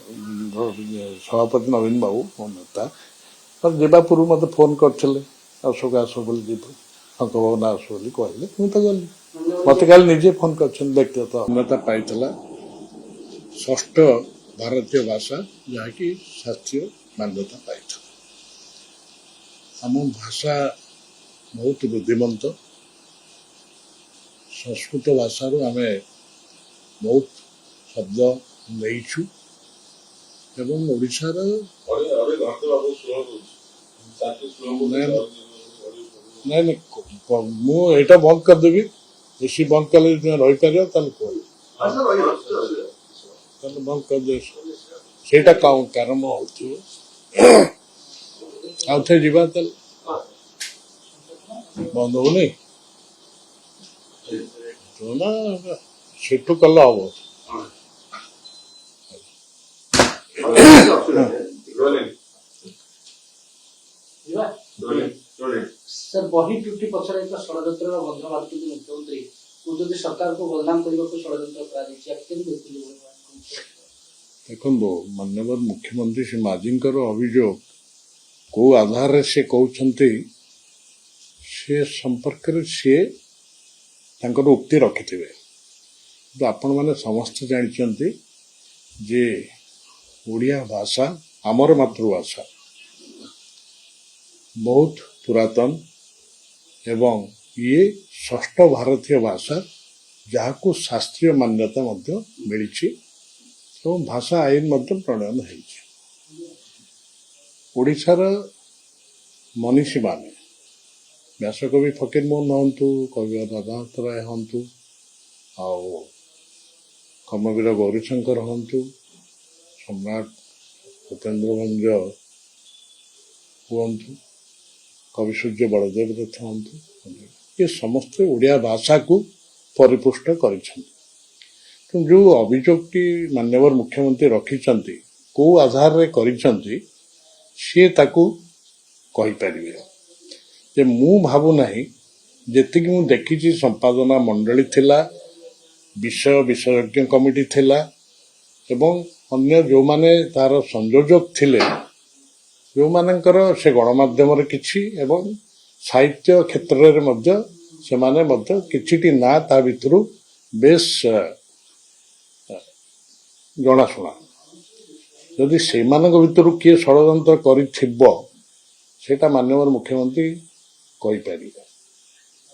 ସଭାପତି ନବୀନ ବାବୁ ମୋ ନେତା ଯିବା ପୂର୍ବରୁ ମୋତେ ଫୋନ୍ କରିଥିଲେ ଅଶୋକ ଆସ ବୋଲି ଯିବୁ ଶଙ୍କ ଭବନ ଆସ ବୋଲି କହିଲେ ମୁଁ ତ ଗଲି ମୋତେ କାଲି ନିଜେ ଫୋନ୍ କରିଛନ୍ତି ବ୍ୟକ୍ତିଗତ ମାନ୍ୟତା ପାଇଥିଲା ଷଷ୍ଠ ଭାରତୀୟ ଭାଷା ଯାହାକି ଶାସ୍ତ୍ରୀୟ ମାନ୍ୟତା ପାଇଥିଲା। ଆମ ଭାଷା ବହୁତ ବୁଦ୍ଧିମନ୍ତ ସଂସ୍କୃତ ଭାଷାରୁ ଆମେ ବହୁତ ଶବ୍ଦ ନେଇଛୁ ଏବଂ ଓଡ଼ିଶାର ନାଇଁ ମୁଁ ଏଇଟା ବନ୍ଦ କରିଦେବି ଏସି ବନ୍ଦ କଲେ ରହିପାରିବ ତାହେଲେ କୁହ ତାହେଲେ ବନ୍ଦ କରିଦେବି ସେଇଟା କାରଣ ହଉଥିବ ଆଉ ଥରେ ଯିବା ତାହେଲେ ବନ୍ଦ ହଉନି ନା ସେଠୁ କଲେ ହବ। सर बही त्रुटि पछरे एक षड्यंत्र बंध मारुति मुख्यमंत्री उद्योगी सरकार को बदनाम करने को षड्यंत्र देखो माननीय मुख्यमंत्री श्री माझींकर अभियोग को आधार से कहते से संपर्क सी उक्ति रखि आपण मैंने समस्त जानते जे ओडिया भाषा आमर मातृभाषा बहुत पुरातन एवं ये षष्ठ भारतीय भाषा जहाँ को शास्त्रीय मान्यता मिली भाषा आईन प्रणयन होशार मनीषी माने व्यासकवि फकीरमोहन हूँ कवि राधानाथ राय हूँ कर्मवीर गौरीशंकर हूँ सम्राट भूपेन्द्र भंज हूँ कवि सूर्य बलदेव दत्त हूँ ये समस्त ओडिया भाषा को परिपुष्ट कर जो अभियोगटी माननीय मुख्यमंत्री रखिंट कौ आधार रे करिसेंती सी कहीपरि जे मु भावुना जी मु देखी संपादना मंडली थिला विषय विशेषज्ञ कमिटी थिला एवं अन्य जो माने तार संयोजक थिले जो मानकर से गणमाध्यम किछि एवं साहित्य क्षेत्र में से माने किछिटी ना ता भितरु बेस जनाशुना जदि से भितर किए षड्यंत्र करिथिबो सेटा माननीय मुख्यमंत्री कहीपर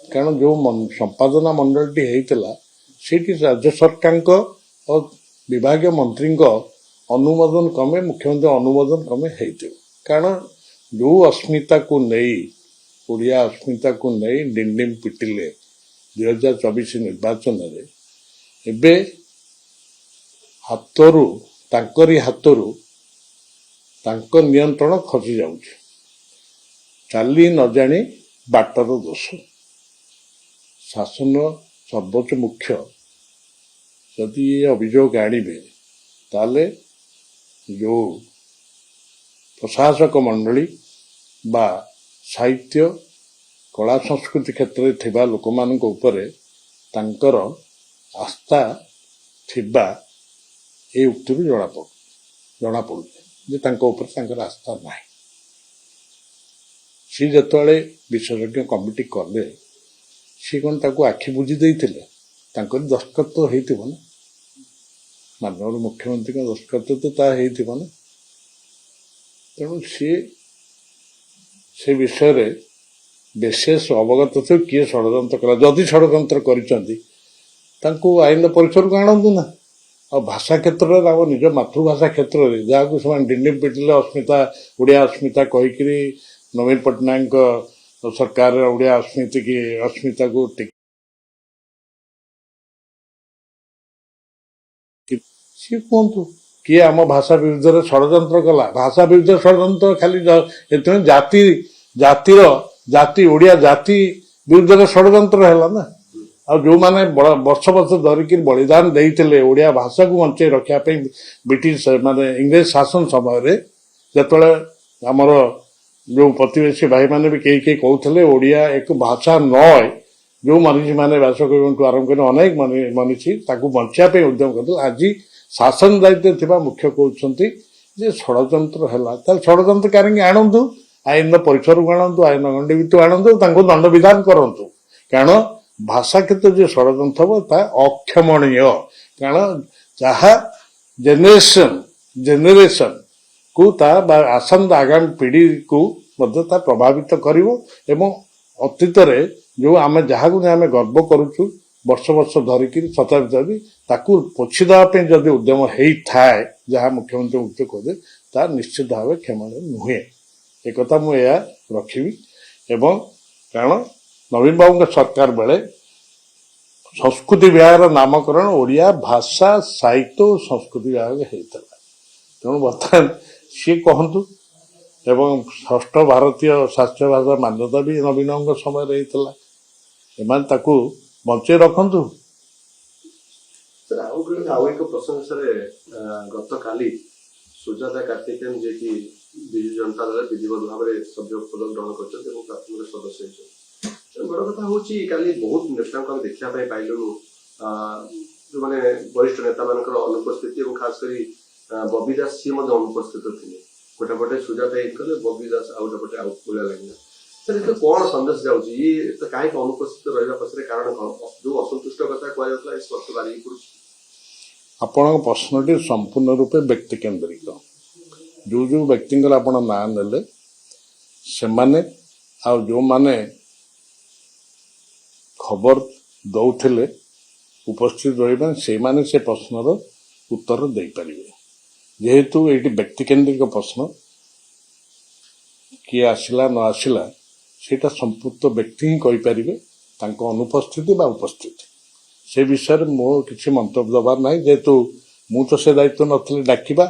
कारण जो संपादना मंडलटी होता सेठी राज्य सरकार और विभाग मंत्री अनुमोदन क्रमे मुख्यमंत्री अनुमोदन क्रमे होते कारण जो अस्मिता को नहीं ओडिया अस्मिता को नहीं डिंडिम पिटिले 2024 निर्वाचन रे एबे हाथरू तांकरी हाथरू तांको नियंत्रण खसी जाउछि चाली न जानी बाटर दोष शासन सर्वोच्च मुख्य यदि ये अभियोग आणिबे ताले जो प्रशासक मंडली बा साहित्य कला संस्कृति क्षेत्र में थिबा लोक मानक उपरे तांकर आस्था थिबा ए उक्ति जना पड़ू जे तांको ऊपर तांकर आस्था नाही सी जतले विशेषज्ञ कमिटी कले सी कौन ताको आखि बुझी देइथिले तांकर दस्तखत तो हेतिबो ना माननीय मुख्यमंत्री का दस्तखत तो ता हेतिबो ना तेणु से विषय रे विशेष अवगत थे किए षड्यंत्र कला जदि षड्यंत्र करिसेंती तांको आईन परिसर को आणंतु ना और भाषा क्षेत्र में निज मातृभाषा क्षेत्र में जहाँ को से डिंडिम पिटिले अस्मिता ओडिया अस्मिता कहीकि नवीन पट्टनायक सरकार ओडिया अस्मिता को सी कहतु किए आम भाषा विरुद्ध षड्यंत्र कला भाषा विरुद्ध षड्यंत्र खाली जाति ओडिया जाति विरुद्ध षड्यंत्र है ना आ जो माने वर्ष वर्ष धरिकी बलिदान देते ओडिया भाषा को बंचे रखापी ब्रिटिश माने इंग्रेज शासन समय जिते आमर जो प्रतिवेशी भाई माने भी कई कहते ओडिया एक भाषा नए जो मनीषी माने व्यासकवि आरंभ कर अनेक मनीषी बंचापी उद्यम करते आज ଶାସନ ଦାୟିତ୍ୱ ଥିବା ମୁଖ୍ୟ କହୁଛନ୍ତି ଯେ ଷଡ଼ଯନ୍ତ୍ର ହେଲା, ତାହେଲେ ଷଡ଼ଯନ୍ତ୍ର କାହିଁକି ଆଣନ୍ତୁ, ଆଇନର ପରିସରକୁ ଆଣନ୍ତୁ, ଆଇନ ଗଣ୍ଡି ଭିତରୁ ଆଣନ୍ତୁ, ତାଙ୍କୁ ଦଣ୍ଡବିଧାନ କରନ୍ତୁ। କାରଣ ଭାଷା କ୍ଷେତ୍ରରେ ଯେ ଷଡ଼ଯନ୍ତ୍ର ହେବ ତାହା ଅକ୍ଷମଣୀୟ। କାରଣ ଯାହା ଜେନେରେସନ କୁ ତା ବା ଆସନ୍ତା ଆଗାମୀ ପିଢ଼ିକୁ ମଧ୍ୟ ତା ପ୍ରଭାବିତ କରିବ ଏବଂ ଅତୀତରେ ଯୋଉ ଆମେ ଯାହାକୁ ନେଇ ଆମେ ଗର୍ବ କରୁଛୁ ବର୍ଷ ବର୍ଷ ଧରିକିରି ଶତାବ୍ଦୀ ତାକୁ ପୋଛି ଦେବା ପାଇଁ ଯଦି ଉଦ୍ୟମ ହେଇଥାଏ, ଯାହା ମୁଖ୍ୟମନ୍ତ୍ରୀ ମୁଖ୍ୟ କହିଲେ, ତାହା ନିଶ୍ଚିତ ଭାବେ କ୍ଷମଣୀୟ ନୁହେଁ। ଏକଥା ମୁଁ ଏହା ରଖିବି। ଏବଂ କାରଣ ନବୀନ ବାବୁଙ୍କ ସରକାର ବେଳେ ସଂସ୍କୃତି ବିଭାଗର ନାମକରଣ ଓଡ଼ିଆ ଭାଷା ସାହିତ୍ୟ ଓ ସଂସ୍କୃତି ବିଭାଗ ହେଇଥିଲା। ତେଣୁ ବର୍ତ୍ତମାନ ସିଏ କହନ୍ତୁ ଏବଂ ଷଷ୍ଠ ଭାରତୀୟ ଶାସ୍ତ୍ରୀୟ ଭାଷା ମାନ୍ୟତା ବି ନବୀନ ବାବୁଙ୍କ ସମୟରେ ହେଇଥିଲା। ଏମାନେ ତାକୁ ବଞ୍ଚେଇ ରଖନ୍ତୁ। ସାର୍ ଆଉ ଏକ ପ୍ରସଙ୍ଗ ସାର୍, ଗତକାଲି ସୁଜାତା କାର୍ତ୍ତିକେୟନ ଯିଏକି ବିଜୁ ଜନତା ଦଳ ବିଧିବଦ୍ଧ ଭାବରେ ସଭ୍ୟ ପଦ ଗ୍ରହଣ କରିଛନ୍ତି ଏବଂ ପ୍ରାଥମିକ ସଦସ୍ୟ ହେଇଛନ୍ତି। ବଡ଼ କଥା ହଉଛି କାଲି ବହୁତ ନେତାଙ୍କୁ ଆମେ ଦେଖିବା ପାଇଁ ପାଇଲୁନୁ, ଯୋଉମାନେ ବରିଷ୍ଠ ନେତା ମାନଙ୍କର ଅନୁପସ୍ଥିତି ଏବଂ ଖାସ କରି ବବି ଦାସ ସିଏ ମଧ୍ୟ ଅନୁପସ୍ଥିତ ଥିଲେ। ଗୋଟେ ପଟେ ସୁଜାତା ଇଏ କଲେ, ବବି ଦାସ ଆଉ ଗୋଟେ ପଟେ ଆଉଟ୍ ଭଳିଆ ଲାଗିଲା। ସାର୍ ଏଥିରେ କଣ ସନ୍ଦେଶ ଯାଉଛି, ଇଏ କାହିଁକି ଅନୁପସ୍ଥିତ ରହିବା ପଛରେ କାରଣ କଣ? ଯୋଉ ଅସନ୍ତୁଷ୍ଟ କଥା କୁହାଯାଉଥିଲା ଏ ସ୍ପଷ୍ଟ ବାହାରି ପଡୁଛି। ଆପଣଙ୍କ ପ୍ରଶ୍ନଟି ସମ୍ପୂର୍ଣ୍ଣ ରୂପେ ବ୍ୟକ୍ତି କେନ୍ଦ୍ରିକ। ଯୋଉ ଯୋଉ ବ୍ୟକ୍ତିଙ୍କର ଆପଣ ନାଁ ନେଲେ ସେମାନେ ଆଉ ଯୋଉମାନେ ଖବର ଦଉଥିଲେ ଉପସ୍ଥିତ ରହିବେ ସେଇମାନେ ସେ ପ୍ରଶ୍ନର ଉତ୍ତର ଦେଇପାରିବେ। ଯେହେତୁ ଏଇଠି ବ୍ୟକ୍ତି କେନ୍ଦ୍ରିକ ପ୍ରଶ୍ନ, କିଏ ଆସିଲା ନ ଆସିଲା ସେଇଟା ସମ୍ପୃକ୍ତ ବ୍ୟକ୍ତି ହିଁ କହିପାରିବେ, ତାଙ୍କ ଅନୁପସ୍ଥିତି ବା ଉପସ୍ଥିତି। ସେ ବିଷୟରେ ମୋ କିଛି ମନ୍ତବ୍ୟ ଦେବାର ନାହିଁ। ଯେହେତୁ ମୁଁ ତ ସେ ଦାୟିତ୍ୱ ନଥିଲି ଡାକିବା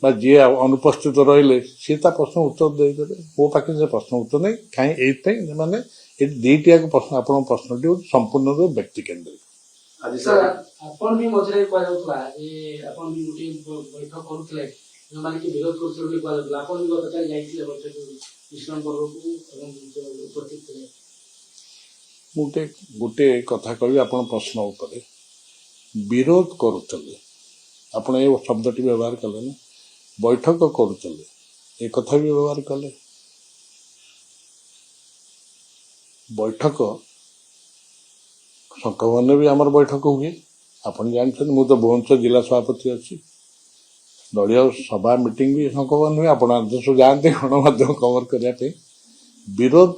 ବା ଯିଏ ଅନୁପସ୍ଥିତ ରହିଲେ ସିଏ ତା ପ୍ରଶ୍ନ ଉତ୍ତର ଦେଇଦେବେ। ମୋ ପାଖରେ ସେ ପ୍ରଶ୍ନ ଉତ୍ତର ନାହିଁ। କାହିଁ ଏଇଥିପାଇଁ ମାନେ ଏଠି ଦୁଇଟିଆକୁ ପ୍ରଶ୍ନ, ଆପଣଙ୍କ ପ୍ରଶ୍ନଟି ହେଉଛି ସମ୍ପୂର୍ଣ୍ଣ ରୂପେ ବ୍ୟକ୍ତି କେନ୍ଦ୍ରିକ। ଆପଣ ବି ମଝିରେ କୁହାଯାଉଥିଲା ଯେ ଆପଣ ବି ଗୋଟିଏ ବୈଠକ କରୁଥିଲେ, ଯୋଉମାନେ କି ବିରୋଧ କରୁଥିଲେ ବୋଲି କୁହାଯାଉଥିଲା। ଆପଣ ବି ଗତକାଲି ଯାଇଥିଲେ ବୈଠକ ବିଶ୍ରାମ ପର୍ବକୁ ଏବଂ ଉପସ୍ଥିତ ଥିଲେ। ମୁଁ ଗୋଟେ କଥା କହିବି ଆପଣ ପ୍ରଶ୍ନ ଉପରେ। ବିରୋଧ କରୁଥିଲେ, ଆପଣ ଏ ଶବ୍ଦଟି ବ୍ୟବହାର କଲେ ନା, ବୈଠକ କରୁଥିଲେ ଏ କଥା ବି ବ୍ୟବହାର କଲେ। ବୈଠକ ଶଙ୍ଖଭବନରେ ବି ଆମର ବୈଠକ ହୁଏ, ଆପଣ ଜାଣିଛନ୍ତି। ମୁଁ ତ ଭୁବନେଶ୍ୱର ଜିଲ୍ଲା ସଭାପତି ଅଛି, ଦଳୀୟ ସଭା ମିଟିଂ ବି ଶଙ୍ଖଭବନ ହୁଏ। ଆପଣ ଆଦେଶ ଯାଆନ୍ତି ଗଣମାଧ୍ୟମ କଭର କରିବା ପାଇଁ। ବିରୋଧ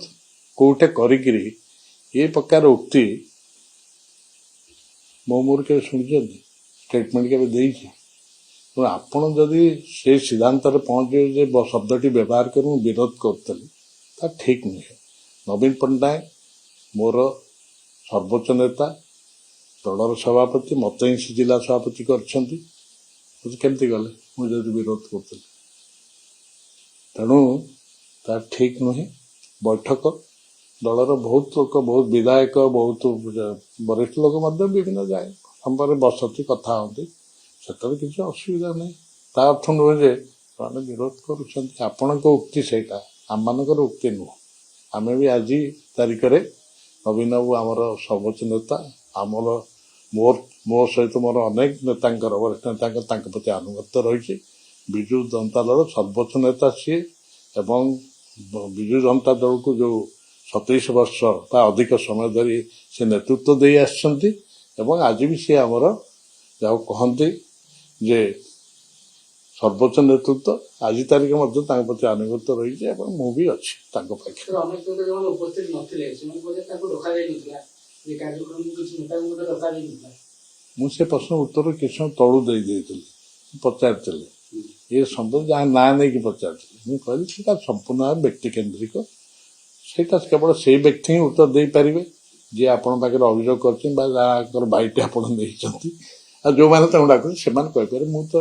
କୋଉଟେ କରିକିରି ଏ ପ୍ରକାର ଉକ୍ତି ମୋ ମୁହଁରୁ କେବେ ଶୁଣିଛନ୍ତି? ଷ୍ଟେଟମେଣ୍ଟ କେବେ ଦେଇଛି? ତେଣୁ ଆପଣ ଯଦି ସେ ସିଦ୍ଧାନ୍ତରେ ପହଞ୍ଚିବେ ଯେ ଶବ୍ଦଟି ବ୍ୟବହାର କରି ମୁଁ ବିରୋଧ କରୁଥିଲି, ତା ଠିକ୍ ନୁହେଁ। ନବୀନ ପଟ୍ଟନାୟକ ମୋର ସର୍ବୋଚ୍ଚ ନେତା, ଦଳର ସଭାପତି, ମୋତେ ହିଁ ସେ ଜିଲ୍ଲା ସଭାପତି କରିଛନ୍ତି। କେମିତି ଗଲେ ମୁଁ ଯଦି ବିରୋଧ କରୁଥିଲି? ତେଣୁ ତା ଠିକ୍ ନୁହେଁ। ବୈଠକ ଦଳର ବହୁତ ଲୋକ, ବହୁତ ବିଧାୟକ, ବହୁତ ବରିଷ୍ଠ ଲୋକ ମଧ୍ୟ ବିଭିନ୍ନ ଯାଏ ସମ୍ପର୍କରେ ବସନ୍ତି, କଥା ହୁଅନ୍ତି, ସେଥିରେ କିଛି ଅସୁବିଧା ନାହିଁ। ତା ଅର୍ଥ ନୁହେଁ ଯେ ସେମାନେ ବିରୋଧ କରୁଛନ୍ତି। ଆପଣଙ୍କ ଉକ୍ତି ସେଇଟା, ଆମମାନଙ୍କର ଉକ୍ତି ନୁହଁ। ଆମେ ବି ଆଜି ତାରିଖରେ ନବୀନ ବାବୁ ଆମର ସର୍ବୋଚ୍ଚ ନେତା, ଆମର ମୋ ସହିତ ମୋର ଅନେକ ନେତାଙ୍କର, ବରିଷ୍ଠ ନେତାଙ୍କର ତାଙ୍କ ପ୍ରତି ଆନୁଗତ୍ୟ ରହିଛି। ବିଜୁ ଜନତା ଦଳ ସର୍ବୋଚ୍ଚ ନେତା ସିଏ ଏବଂ ବିଜୁ ଜନତା ଦଳକୁ ଯୋଉ 27 ବର୍ଷ ବା ଅଧିକ ସମୟ ଧରି ସେ ନେତୃତ୍ୱ ଦେଇ ଆସିଛନ୍ତି ଏବଂ ଆଜି ବି ସେ ଆମର ଯାହାକୁ କହନ୍ତି ଯେ ସର୍ବୋଚ୍ଚ ନେତୃତ୍ୱ, ଆଜି ତାରିଖ ମଧ୍ୟ ତାଙ୍କ ପ୍ରତି ଆନୁଗତ୍ୟ ରହିଛି ଏବଂ ମୁଁ ବି ଅଛି ତାଙ୍କ ପାଖରେ। ଅନେକ ନେତା ଯେଉଁମାନେ ଉପସ୍ଥିତ ନଥିଲେ ସେମାନେ କହିଲେ ତାଙ୍କୁ ଡକାଯାଇନଥିଲା, ଏ କାର୍ଯ୍ୟକ୍ରମକୁ କିଛି ନେତାଙ୍କୁ ମଧ୍ୟ ଡକାଯାଇନଥିଲା। ମୁଁ ସେ ପ୍ରଶ୍ନ ଉତ୍ତର କିଛି ସମୟ ତଳୁ ଦେଇଥିଲି, ପଚାରିଥିଲି ଏ ସମ୍ବନ୍ଧ ଯାହା ନାଁ ନେଇକି ପଚାରିଥିଲି। ମୁଁ କହିଲି ସେଇଟା ସମ୍ପୂର୍ଣ୍ଣ ଭାବେ ବ୍ୟକ୍ତି କେନ୍ଦ୍ରିକ। ସେଇଟା କେବଳ ସେଇ ବ୍ୟକ୍ତି ହିଁ ଉତ୍ତର ଦେଇପାରିବେ ଯିଏ ଆପଣଙ୍କ ପାଖରେ ଅଭିଯୋଗ କରିଛନ୍ତି ବା ଯାହାଙ୍କର ବାଇଟି ଆପଣ ନେଇଛନ୍ତି। ଆଉ ଯୋଉମାନେ ତାଙ୍କୁ ଡାକୁଛନ୍ତି ସେମାନେ କହିପାରିବେ। ମୁଁ ତ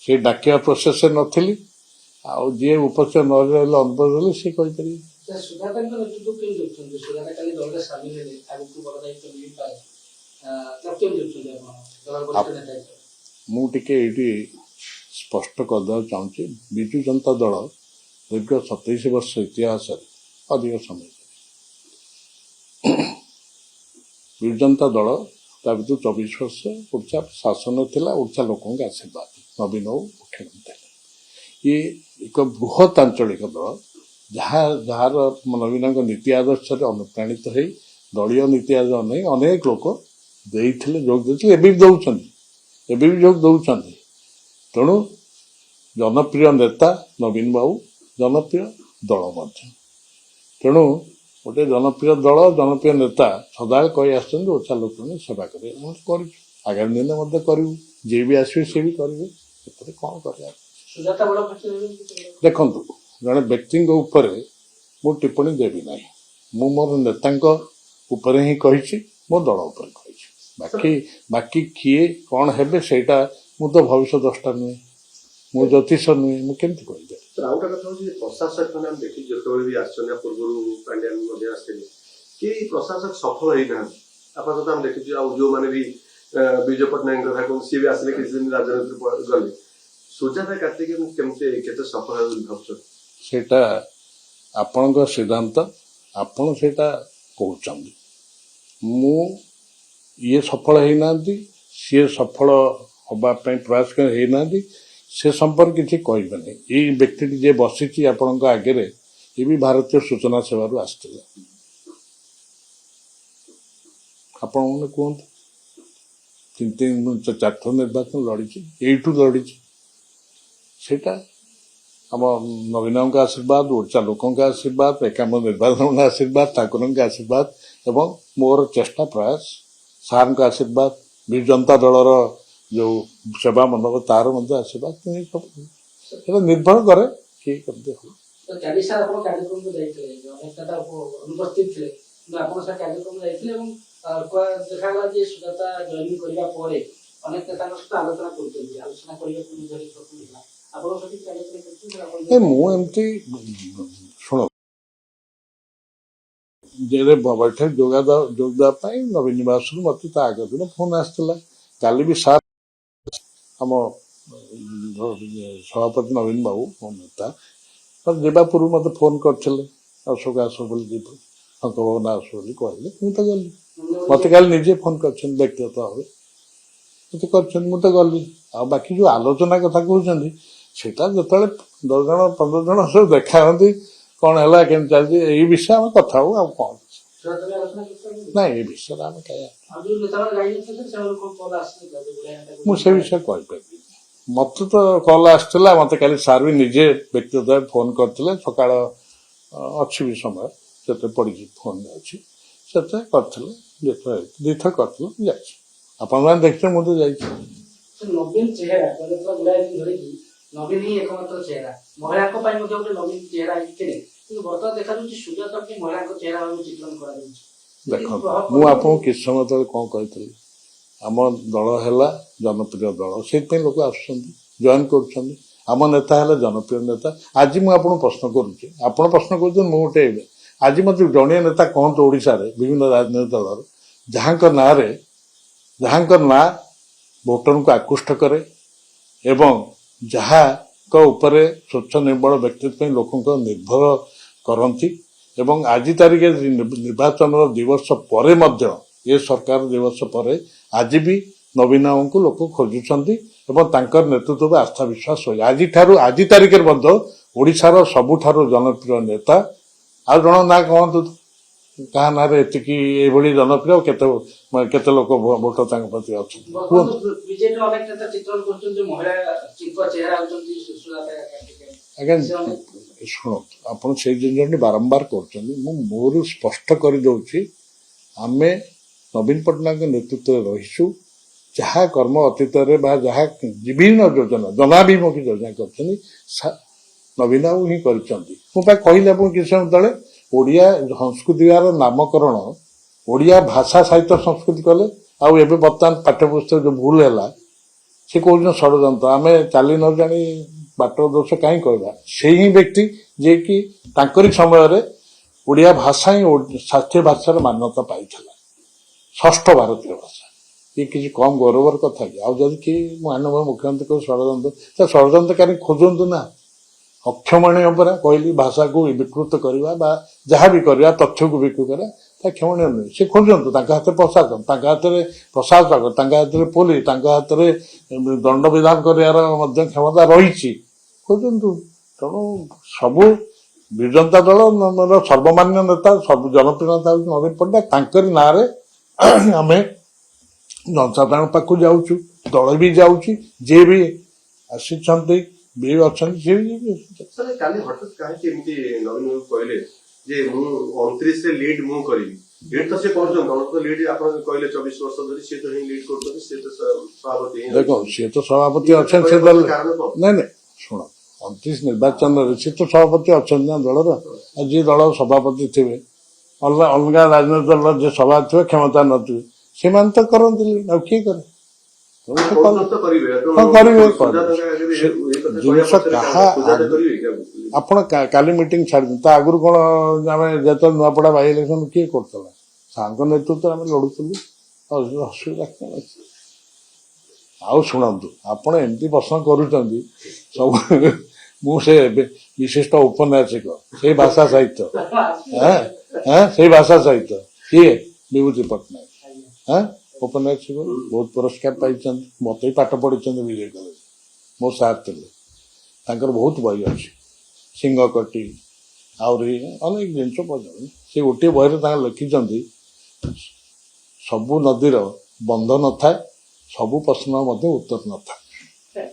ସେଇ ଡାକିବା ପ୍ରୋସେସରେ ନଥିଲି, ଆଉ ଯିଏ ଉପସ୍ଥିତ ନ ରହିଲେ ଅନୁପସ୍ଥିତ ରହିଲେ ସିଏ କହିପାରିବେ। ସୁଜାତାଙ୍କ ନେତୃତ୍ୱ କେମିତି ଦେଖୁଛନ୍ତି? ସୁଜାତା କାଲି ଦଳରେ ସାମିଲ ହେଲେ, ଆଗକୁ ବଡ଼ ଦାୟିତ୍ୱ ମିଳିପାରେ, କେମିତି ଦେଖୁଛନ୍ତି ଆପଣ? ମୁଁ ଟିକେ ଏଇଠି ସ୍ପଷ୍ଟ କରିଦେବାକୁ ଚାହୁଁଛି, ବିଜୁ ଜନତା ଦଳ ଦୀର୍ଘ 27 ବର୍ଷ ଇତିହାସରେ ଅଧିକ ସମୟ, ବିଜୁ ଜନତା ଦଳ ତା ଭିତରୁ 24 ବର୍ଷ ଓଡ଼ିଶା ଶାସନ ଥିଲା, ଓଡ଼ିଶା ଲୋକଙ୍କ ଆଶୀର୍ବାଦ ନବୀନ ବାବୁ ମୁଖ୍ୟମନ୍ତ୍ରୀ ହେଲେ। ଇଏ ଏକ ବୃହତ୍ ଆଞ୍ଚଳିକ ଦଳ ଯାହାର ନବୀନଙ୍କ ନୀତି ଆଦର୍ଶରେ ଅନୁପ୍ରାଣିତ ହେଇ ଦଳୀୟ ନୀତି ଆଦର୍ଶ ନେଇ ଅନେକ ଲୋକ ଦେଇଥିଲେ, ଯୋଗ ଦେଇଥିଲେ, ଏବେ ବି ଦେଉଛନ୍ତି, ଏବେ ବି ଯୋଗ ଦେଉଛନ୍ତି। ତେଣୁ ଜନପ୍ରିୟ ନେତା ନବୀନ ବାବୁ, ଜନପ୍ରିୟ ଦଳ ମଧ୍ୟ। ତେଣୁ ଗୋଟେ ଜନପ୍ରିୟ ଦଳ, ଜନପ୍ରିୟ ନେତା ସଦାବେଳେ କହି ଆସିଛନ୍ତି ଓଡ଼ିଶା ଲୋକଙ୍କୁ ସେବା କରିବେ। ଆମେ କରିଛୁ, ଆଗାମୀ ଦିନରେ ମଧ୍ୟ କରିବୁ, ଯିଏ ବି ଆସିବେ ସିଏ ବି କରିବେ, ସେଥିରେ କ'ଣ କରିବା। ସୁଜାତା ବଳଭଟ୍ଟ ଦେଖନ୍ତୁ, ଜଣେ ବ୍ୟକ୍ତିଙ୍କ ଉପରେ ମୁଁ ଟିପ୍ପଣୀ ଦେବି ନାହିଁ। ମୁଁ ମୋର ନେତାଙ୍କ ଉପରେ ହିଁ କହିଛି, ମୋ ଦଳ ଉପରେ କହିଛି। ବାକି କିଏ କ'ଣ ହେବେ ସେଇଟା, ମୁଁ ତ ଭବିଷ୍ୟତ ଦ୍ରଷ୍ଟା ନୁହେଁ, ମୁଁ ଜ୍ୟୋତିଷ ନୁହେଁ, ମୁଁ କେମିତି କହିବି। ଆଉ ଗୋଟେ କଥା ହଉଛି ପ୍ରଶାସକ ମାନେ ଆମେ ଦେଖିଛୁ ଯେତେବେଳେ ବି ଆସିଛନ୍ତି, ପୂର୍ବରୁ ପାଣ୍ଡିଆନ ମଧ୍ୟ ଆସିଥିଲେ, କେହି ପ୍ରଶାସକ ସଫଳ ହେଇନାହାନ୍ତି। ଆପାତତଃ ଆମେ ଦେଖିଛୁ। ଆଉ ଯୋଉମାନେ ବି ବିଜୟ ପଟ୍ଟନାୟକଙ୍କ କଥା କହୁ, ସିଏ ବି ଆସିଲେ କିଛି ଦିନ ରାଜନୀତିରେ ଗଲେ। ସୁଜାତା କାର୍ତ୍ତିକେୟନ କେମିତି କେତେ ସଫଳ ହେବେ ବୋଲି ଭାବୁଛନ୍ତି? ସେଇଟା ଆପଣଙ୍କ ସିଦ୍ଧାନ୍ତ, ଆପଣ ସେଇଟା କହୁଛନ୍ତି। ମୁଁ ଇଏ ସଫଳ ହେଇନାହାନ୍ତି, ସିଏ ସଫଳ ହବା ପାଇଁ ପ୍ରୟାସ ହେଇନାହାନ୍ତି, ସେ ସମ୍ପର୍କ କିଛି କହିବେନି। ଏଇ ବ୍ୟକ୍ତିଟି ଯିଏ ବସିଛି ଆପଣଙ୍କ ଆଗରେ, ଏ ବି ଭାରତୀୟ ସୂଚନା ସେବାରୁ ଆସିଥିଲା। ଆପଣ ମାନେ କୁହନ୍ତୁ, 4 ନିର୍ବାଚନ ଲଢ଼ିଛି, ଏଇଠୁ ଲଢ଼ିଛି। ସେଇଟା ଆମ ନବୀନଙ୍କ ଆଶୀର୍ବାଦ, ଓଡ଼ିଶା ଲୋକଙ୍କ ଆଶୀର୍ବାଦ, ଏକାମ୍ର ନିର୍ବାଚନଙ୍କ ଆଶୀର୍ବାଦ, ଠାକୁରଙ୍କ ଆଶୀର୍ବାଦ ଏବଂ ମୋର ଚେଷ୍ଟା ପ୍ରୟାସ, ସାର୍ଙ୍କ ଆଶୀର୍ବାଦ, ବିଜୁ ଜନତା ଦଳର ଯେଉଁ ସେବା ମଣ୍ଡପ ତାର ମଧ୍ୟ ଆଶୀର୍ବାଦ। ସେଇଟା ନିର୍ଭର କରେ କିଏ କେମିତି ହବ। କାଲି ସାର୍ ଆପଣ କାର୍ଯ୍ୟକ୍ରମକୁ ଯାଇଥିଲେ, ଅନେକ ନେତା ଅନୁପସ୍ଥିତ ଥିଲେ, କିନ୍ତୁ ଆପଣ ସାର୍ କାର୍ଯ୍ୟକ୍ରମ ଯାଇଥିଲେ ଏବଂ ଦେଖାଗଲା ଯେ ସୁଜାତା ଜଏନିଂ କରିବା ପରେ ଅନେକ ନେତାଙ୍କ ସହିତ ଆଲୋଚନା କରୁଛନ୍ତି, ଆଲୋଚନା କରିବାକୁ ନିଜର ଥିଲା। ଆପଣଙ୍କ ସହିତ ଆଲୋଚନା କରୁଛନ୍ତି? ମୁଁ ଏମିତି ଶୁଣ, ବୈଠକ ଯୋଗ ଦେବା ପାଇଁ ନବୀନ ନିବାସରୁ ମୋତେ ତା ଆଗ ଦିନ ଫୋନ୍ ଆସିଥିଲା। କାଲି ବି ସାର୍ ଆମ ସଭାପତି ନବୀନ ବାବୁ ମୋ ନେତା ଯିବା ପୂର୍ବରୁ ମୋତେ ଫୋନ୍ କରିଥିଲେ, ଅଶୋକ ଆସ ବୋଲି ଯିବୁ, ଶଙ୍କଭବନ ଆସ ବୋଲି କହିଲେ। ମୁଁ ତ ଗଲି। ମୋତେ କାଲି ନିଜେ ଫୋନ୍ କରିଛନ୍ତି, ବ୍ୟକ୍ତିଗତ ଭାବେ ମୋତେ କରିଛନ୍ତି, ମୁଁ ତ ଗଲି। ଆଉ ବାକି ଯେଉଁ ଆଲୋଚନା କଥା କହୁଛନ୍ତି, ସେଇଟା ଯେତେବେଳେ 10 ଜଣ 15 ଜଣ ସବୁ ଦେଖା ହୁଅନ୍ତି, କ'ଣ ହେଲା କେମିତି ଚାଲିଛି, ଏଇ ବିଷୟ ଆମେ କଥା ହଉ। ଆଉ କ'ଣ ନାଇଁ, ଏ ବିଷୟରେ ଆମେ ମୁଁ ସେ ବିଷୟରେ କହିପାରିବି। ମୋତେ ତ କଲ୍ ଆସିଥିଲା, ମୋତେ କାଲି ସାର୍ ବି ନିଜେ ବ୍ୟକ୍ତିଗତ ଭାବେ ଫୋନ୍ କରିଥିଲେ। ସକାଳ ଅଛି ବି ସମୟ, ସେତେ ପଡ଼ିଛି ଫୋନ୍ରେ ଅଛି, ସେତେ କରିଥିଲେ, 2ଥର କରିଥିଲେ, ମୁଁ ଯାଇଛି। ଆପଣମାନେ ଦେଖିଛନ୍ତି, ମୁଁ ତ ଯାଇଛି। ନବୀନ ଚେହେରା ଗୁଡ଼ାଏ ଦିନ ଧରିକି ନବୀନ ହିଁ ଏକମାତ୍ର ଚେହେରା, ମହିଳାଙ୍କ ପାଇଁ ମଧ୍ୟ ଗୋଟେ ନବୀନ ଚେହେରା ହେଇଥିଲେ, କିନ୍ତୁ ବର୍ତ୍ତମାନ ଦେଖାଯାଉଛି ସୁଜାତାକୁ ମହିଳାଙ୍କ ଚେହେରା ଭାବେ ଚିତ୍ରଣ କରାଯାଉଛି। ଦେଖନ୍ତୁ, ମୁଁ ଆପଣଙ୍କୁ କିଛି ସମୟ ତଳେ କ'ଣ କହିଥିଲି, ଆମ ଦଳ ହେଲା ଜନପ୍ରିୟ ଦଳ, ସେଇଥିପାଇଁ ଲୋକ ଆସୁଛନ୍ତି, ଜଏନ୍ କରୁଛନ୍ତି। ଆମ ନେତା ହେଲେ ଜନପ୍ରିୟ ନେତା। ଆଜି ମୁଁ ଆପଣଙ୍କୁ ପ୍ରଶ୍ନ କରୁଛି, ଆପଣ ପ୍ରଶ୍ନ କରୁଛନ୍ତି, ମୁଁ ଗୋଟେ ଆଜି ମୋତେ ଜଣିଆ ନେତା କହନ୍ତୁ ଓଡ଼ିଶାରେ ବିଭିନ୍ନ ରାଜନୈତିକ ଦଳର ଯାହାଙ୍କ ନାଁ ଭୋଟରଙ୍କୁ ଆକୃଷ୍ଟ କରେ ଏବଂ ଯାହାଙ୍କ ଉପରେ ସ୍ୱଚ୍ଛ ନିର୍ମଳ ବ୍ୟକ୍ତିତ୍ୱ ପାଇଁ ଲୋକଙ୍କ ନିର୍ଭର କରନ୍ତି ଏବଂ ଆଜି ତାରିଖରେ ନିର୍ବାଚନର 2 ବର୍ଷ ପରେ ମଧ୍ୟ, ଏ ସରକାର 2 ବର୍ଷ ପରେ ଆଜି ବି ନବୀନ ବାବୁଙ୍କୁ ଲୋକ ଖୋଜୁଛନ୍ତି ଏବଂ ତାଙ୍କର ନେତୃତ୍ୱରେ ଆସ୍ଥା ବିଶ୍ୱାସ ହୋଇ ଆଜି ତାରିଖରେ ମଧ୍ୟ ଓଡ଼ିଶାର ସବୁଠାରୁ ଜନପ୍ରିୟ ନେତା। ଆଉ ଜଣ ନାଁ କହନ୍ତୁ, କାହା ନାଁରେ ଏତିକି ଏଇଭଳି ଜନପ୍ରିୟ, କେତେ ଲୋକ ଭୋଟ ତାଙ୍କ ପ୍ରତି ଅଛନ୍ତି କୁହନ୍ତୁ। ବିଜେପି ଅନେକ ନେତା ଚିତ୍ରଣ କରୁଛନ୍ତି, ମହିଳାଙ୍କ ଚେହେରା ହେଉଛନ୍ତି ସୁଜାତା କାର୍ତ୍ତିକେୟନ। ଆଜ୍ଞା ଶୁଣନ୍ତୁ, ଆପଣ ସେଇ ଜିନିଷଟି ବାରମ୍ବାର କରୁଛନ୍ତି। ମୁଁ ମୋର ସ୍ପଷ୍ଟ କରିଦେଉଛି, ଆମେ ନବୀନ ପଟ୍ଟନାୟକଙ୍କ ନେତୃତ୍ୱରେ ରହିଛୁ। ଯାହା କର୍ମ ଅତୀତରେ ବା ଯାହା ବିଭିନ୍ନ ଯୋଜନା, ଜନାଭିମୁଖୀ ଯୋଜନା କରିଛନ୍ତି, ନବୀନ ବାବୁ ହିଁ କରିଛନ୍ତି। ମୁଁ ପା କହିଲି ଆପଣଙ୍କୁ କିଛି ସମୟ ତଳେ, ଓଡ଼ିଆ ସଂସ୍କୃତିର ନାମକରଣ ଓଡ଼ିଆ ଭାଷା ସାହିତ୍ୟ ସଂସ୍କୃତି କଲେ। ଆଉ ଏବେ ବର୍ତ୍ତମାନ ପାଠ୍ୟପୁସ୍ତକ ଯେଉଁ ଭୁଲ ହେଲା, ସେ କହୁଛନ୍ତି ଷଡ଼ଯନ୍ତ୍ର। ଆମେ ଚାଲି ନ ଜାଣି ବାଟ ଦୋଷ କାହିଁ କହିବା? ସେଇ ହିଁ ବ୍ୟକ୍ତି ଯିଏକି ତାଙ୍କରି ସମୟରେ ଓଡ଼ିଆ ଭାଷା ହିଁ ଶାସ୍ତ୍ରୀୟ ଭାଷାର ମାନ୍ୟତା ପାଇଥିଲା, 6ଠ ଭାରତୀୟ ଭାଷା। ଇଏ କିଛି କମ୍ ଗୌରବର କଥା କି? ଆଉ ଯଦି କିଏ ମହାନୁଭବ ମୁଖ୍ୟମନ୍ତ୍ରୀ କହୁ ଷଡ଼ଯନ୍ତ୍ର, ତା ଷଡ଼ଯନ୍ତ୍ରକାରୀ ଖୋଜନ୍ତୁ ନା। ଅକ୍ଷମଣୀୟ ପରା କହିଲି, ଭାଷାକୁ ବିକୃତ କରିବା ବା ଯାହା ବି କରିବା, ତଥ୍ୟକୁ ବିକୃତ କରିବା, ତା କ୍ଷମଣୀୟ ନୁହେଁ। ସେ ଖୋଜନ୍ତୁ, ତାଙ୍କ ହାତରେ ପ୍ରଶାସନ, ତାଙ୍କ ହାତରେ ପ୍ରଶାସକ, ତାଙ୍କ ହାତରେ ପୋଲିସ, ତାଙ୍କ ହାତରେ ଦଣ୍ଡ ବିଧାନ କରିବାର ମଧ୍ୟ କ୍ଷମତା ରହିଛି, ଖୋଜନ୍ତୁ। ତେଣୁ ସବୁ ବିଜୁ ଜନତା ଦଳର ସର୍ବମାନ୍ୟ ନେତା, ସବୁ ଜନପ୍ରିୟ ନେତା ହେଉଛି ନବୀନ ପଟ୍ଟନାୟକ। ତାଙ୍କରି ନାଁରେ ଆମେ ଜନସାଧାରଣ ପାଖକୁ ଯାଉଛୁ, ଦଳ ବି ଯାଉଛି, ଯିଏ ବି ଆସିଛନ୍ତି ବି ଅଛନ୍ତି, ସିଏ ବି ସାର୍ କାଲି ହଠାତ୍ କାହିଁକି ଏମିତି ନବୀନ ବାବୁ କହିଲେ ଯେ ମୁଁ 29ରେ ଲିଡ୍ ମୁଁ କରିବି? ଲିଡ୍ ତ ସେ କରୁଛନ୍ତି, ଦଳ ତ ଲିଡ୍ ଆପଣ କହିଲେ 24 ବର୍ଷ ଧରି ସିଏ ତ ହିଁ ଲିଡ୍ କରୁଛନ୍ତି, ସିଏ ତ ସଭାପତି ହିଁ। ଦେଖ, ସିଏ ତ ସଭାପତି ଅଛନ୍ତି, ସେ ଦଳ କାରଣ କଣ? ନାଇଁ ଶୁଣ, 29 ନିର୍ବାଚନରେ ସିଏ ତ ସଭାପତି ଅଛନ୍ତି ନା ଦଳର। ଆଉ ଯିଏ ଦଳ ସଭାପତି ଥିବେ, ଅଲଗା ଅଲଗା ରାଜନୈତିକ ଦଳର ଯିଏ ସଭା ଥିବେ, କ୍ଷମତା ନଥିବେ, ସେମାନେ ତ କରନ୍ତିନି। ଆଉ କିଏ କରେ? ତେଣୁ ସେ କହୁଛନ୍ତି ତ କରିବେ। ହଁ, କରିବେ। ସେ ଏ କଥା ଜିନିଷ କହିବା ପଛରେ କାହା ସୁଜାତା କରିବେ କି? ଆପଣ କାଲି ମିଟିଂ ଛାଡ଼ିଦିଅନ୍ତୁ, ତା ଆଗରୁ କ'ଣ ଆମେ ଯେତେବେଳେ ନୂଆପଡ଼ା ବାଇ ଇଲେକ୍ସନ କିଏ କରୁଥିଲା? ସାଙ୍ଗ ନେତୃତ୍ୱରେ ଆମେ ଲଢୁଥିଲୁ। ଅସୁବିଧା କ'ଣ ଅଛି? ଆଉ ଶୁଣନ୍ତୁ, ଆପଣ ଏମିତି ପ୍ରଶ୍ନ କରୁଛନ୍ତି ସବୁ। ମୁଁ ସେ ବିଶିଷ୍ଟ ଉପନ୍ୟାସିକ, ସେଇ ଭାଷା ସାହିତ୍ୟ, ସେଇ ଭାଷା ସାହିତ୍ୟ କିଏ? ବିଭୂତି ପଟ୍ଟନାୟକ। ଉପନ୍ୟାସିକ, ବହୁତ ପୁରସ୍କାର ପାଇଛନ୍ତି, ମତେ ବି ପାଠ ପଢିଛନ୍ତି ବିଜୟ କଲେଜ, ମୋ ସାର୍ ଥିଲେ। ତାଙ୍କର ବହୁତ ବହି ଅଛି, ସିଂହକଟି, ଆହୁରି ଅନେକ ଜିନିଷ ପଢ଼ିଛନ୍ତି। ସେ ଗୋଟିଏ ବହିରେ ତାଙ୍କର ଲେଖିଛନ୍ତି, ସବୁ ନଦୀର ବନ୍ଧ ନଥାଏ, ସବୁ ପ୍ରଶ୍ନର ମଧ୍ୟ ଉତ୍ତର ନଥାଏ।